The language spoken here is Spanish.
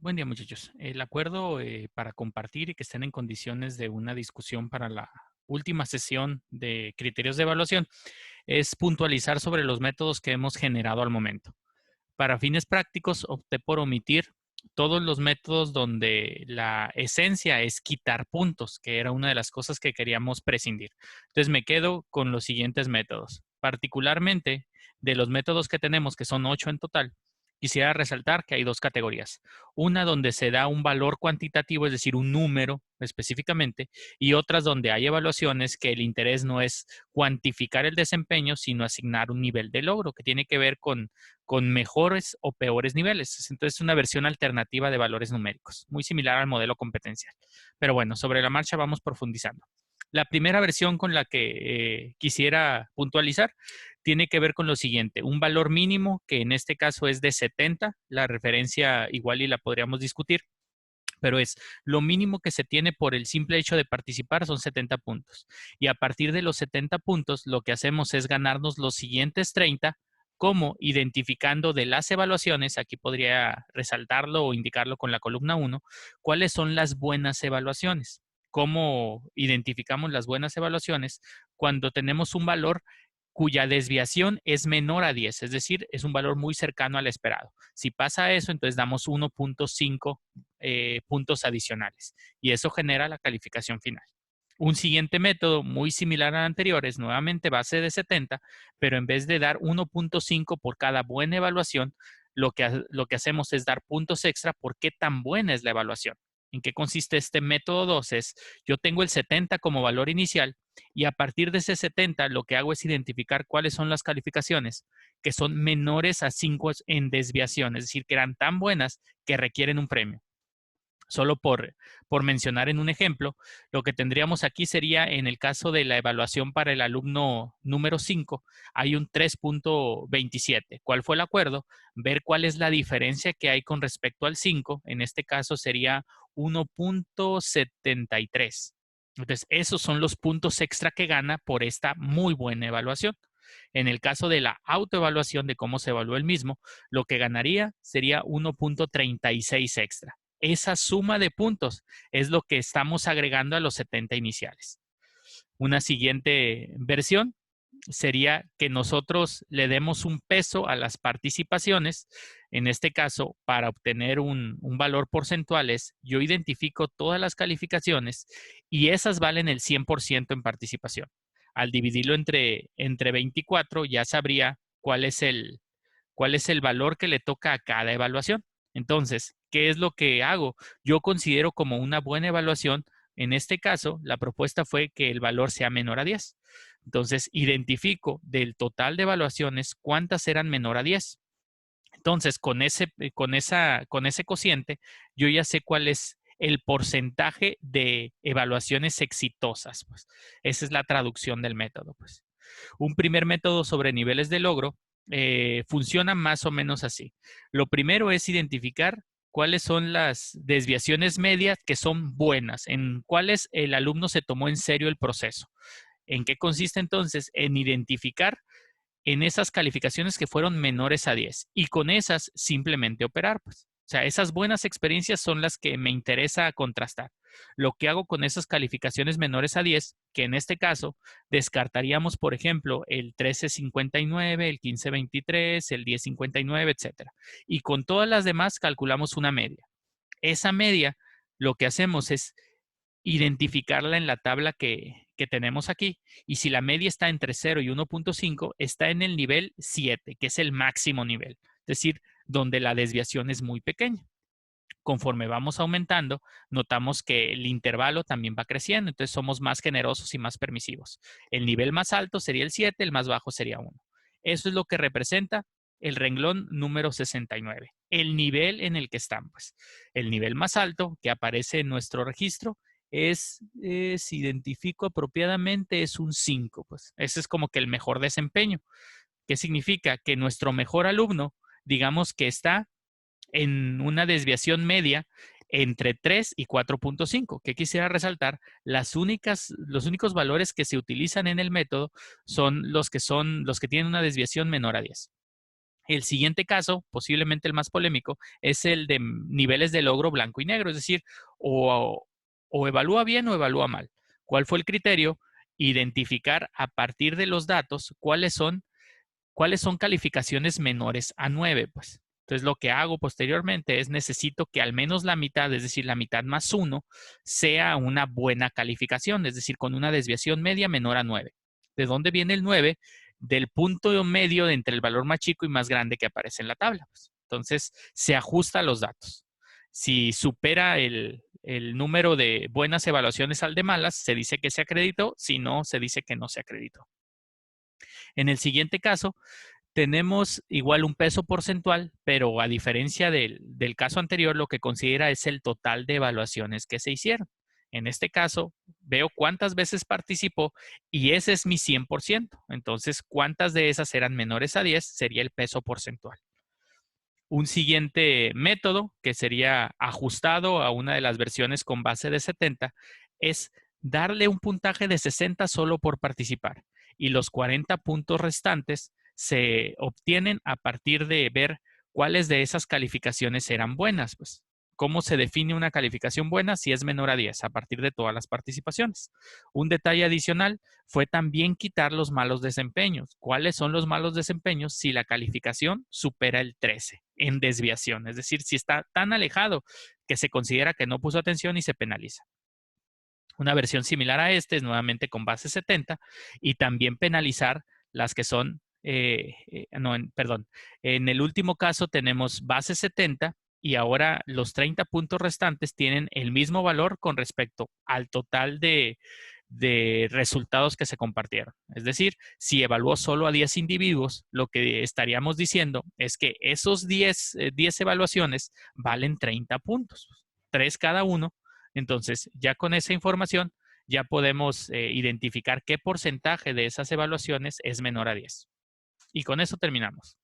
Buen día, muchachos. El acuerdo para compartir y que estén en condiciones de una discusión para la última sesión de criterios de evaluación es puntualizar sobre los métodos que hemos generado al momento. Para fines prácticos, opté por omitir todos los métodos donde la esencia es quitar puntos, que era una de las cosas que queríamos prescindir. Entonces me quedo con los siguientes métodos. Particularmente de los métodos que tenemos, que son 8 en total, quisiera resaltar que hay dos categorías. Una donde se da un valor cuantitativo, es decir, un número específicamente, y otras donde hay evaluaciones que el interés no es cuantificar el desempeño, sino asignar un nivel de logro que tiene que ver con mejores o peores niveles. Entonces, es una versión alternativa de valores numéricos, muy similar al modelo competencial. Pero bueno, sobre la marcha vamos profundizando. La primera versión con la que quisiera puntualizar tiene que ver con lo siguiente, un valor mínimo que en este caso es de 70, la referencia igual y la podríamos discutir, pero es lo mínimo que se tiene por el simple hecho de participar son 70 puntos. Y a partir de los 70 puntos, lo que hacemos es ganarnos los siguientes 30, como identificando de las evaluaciones, aquí podría resaltarlo o indicarlo con la columna 1, cuáles son las buenas evaluaciones. ¿Cómo identificamos las buenas evaluaciones? Cuando tenemos un valor cuya desviación es menor a 10, es decir, es un valor muy cercano al esperado. Si pasa eso, entonces damos 1.5 puntos adicionales y eso genera la calificación final. Un siguiente método muy similar al anterior es nuevamente base de 70, pero en vez de dar 1.5 por cada buena evaluación, lo que hacemos es dar puntos extra por qué tan buena es la evaluación. ¿En qué consiste este método 2? Es, yo tengo el 70 como valor inicial y a partir de ese 70 lo que hago es identificar cuáles son las calificaciones que son menores a 5 en desviación, es decir, que eran tan buenas que requieren un premio. Solo por mencionar en un ejemplo, lo que tendríamos aquí sería en el caso de la evaluación para el alumno número 5, hay un 3.27. ¿Cuál fue el acuerdo? Ver cuál es la diferencia que hay con respecto al 5. En este caso sería 1.73. Entonces, esos son los puntos extra que gana por esta muy buena evaluación. En el caso de la autoevaluación de cómo se evaluó el mismo, lo que ganaría sería 1.36 extra. Esa suma de puntos es lo que estamos agregando a los 70 iniciales. Una siguiente versión sería que nosotros le demos un peso a las participaciones. En este caso, para obtener un valor porcentual es, yo identifico todas las calificaciones y esas valen el 100% en participación. Al dividirlo entre 24 ya sabría cuál es el valor que le toca a cada evaluación. Entonces, ¿qué es lo que hago? Yo considero como una buena evaluación, en este caso, la propuesta fue que el valor sea menor a 10. Entonces, identifico del total de evaluaciones cuántas eran menor a 10. Entonces, con ese cociente, yo ya sé cuál es el porcentaje de evaluaciones exitosas. Pues. Esa es la traducción del método. Pues. Un primer método sobre niveles de logro funciona más o menos así. Lo primero es identificar cuáles son las desviaciones medias que son buenas, en cuáles el alumno se tomó en serio el proceso. ¿En qué consiste entonces? En identificar en esas calificaciones que fueron menores a 10 y con esas simplemente operar. Pues. O sea, esas buenas experiencias son las que me interesa contrastar. Lo que hago con esas calificaciones menores a 10, que en este caso descartaríamos, por ejemplo, el 1359, el 1523, el 1059, etcétera. Y con todas las demás calculamos una media. Esa media, lo que hacemos es identificarla en la tabla que tenemos aquí. Y si la media está entre 0 y 1.5, está en el nivel 7, que es el máximo nivel. Es decir, donde la desviación es muy pequeña. Conforme vamos aumentando, notamos que el intervalo también va creciendo, entonces somos más generosos y más permisivos. El nivel más alto sería el 7, el más bajo sería 1. Eso es lo que representa el renglón número 69, el nivel en el que estamos. El nivel más alto que aparece en nuestro registro es, si identifico apropiadamente, es un 5. Pues ese es como que el mejor desempeño. ¿Qué significa? Que nuestro mejor alumno, digamos que está en una desviación media entre 3 y 4.5. ¿Qué quisiera resaltar? Los únicos valores que se utilizan en el método son los que tienen una desviación menor a 10. El siguiente caso, posiblemente el más polémico, es el de niveles de logro blanco y negro, es decir, o evalúa bien o evalúa mal. ¿Cuál fue el criterio? Identificar a partir de los datos cuáles son calificaciones menores a 9, pues. Entonces, lo que hago posteriormente es necesito que al menos la mitad, es decir, la mitad más 1, sea una buena calificación, es decir, con una desviación media menor a 9. ¿De dónde viene el 9? Del punto medio de entre el valor más chico y más grande que aparece en la tabla, pues. Entonces, se ajusta a los datos. Si supera el número de buenas evaluaciones al de malas, se dice que se acreditó, si no, se dice que no se acreditó. En el siguiente caso, tenemos igual un peso porcentual, pero a diferencia del caso anterior, lo que considera es el total de evaluaciones que se hicieron. En este caso, veo cuántas veces participó y ese es mi 100%. Entonces, cuántas de esas eran menores a 10 sería el peso porcentual. Un siguiente método, que sería ajustado a una de las versiones con base de 70, es darle un puntaje de 60 solo por participar y los 40 puntos restantes se obtienen a partir de ver cuáles de esas calificaciones eran buenas, pues. ¿Cómo se define una calificación buena si es menor a 10 a partir de todas las participaciones? Un detalle adicional fue también quitar los malos desempeños. ¿Cuáles son los malos desempeños si la calificación supera el 13 en desviación? Es decir, si está tan alejado que se considera que no puso atención y se penaliza. Una versión similar a este es nuevamente con base 70 y también penalizar las que son, en el último caso tenemos base 70 y ahora los 30 puntos restantes tienen el mismo valor con respecto al total de resultados que se compartieron. Es decir, si evaluó solo a 10 individuos, lo que estaríamos diciendo es que esos 10 evaluaciones valen 30 puntos, 3 cada uno. Entonces, ya con esa información, ya podemos identificar qué porcentaje de esas evaluaciones es menor a 10. Y con eso terminamos.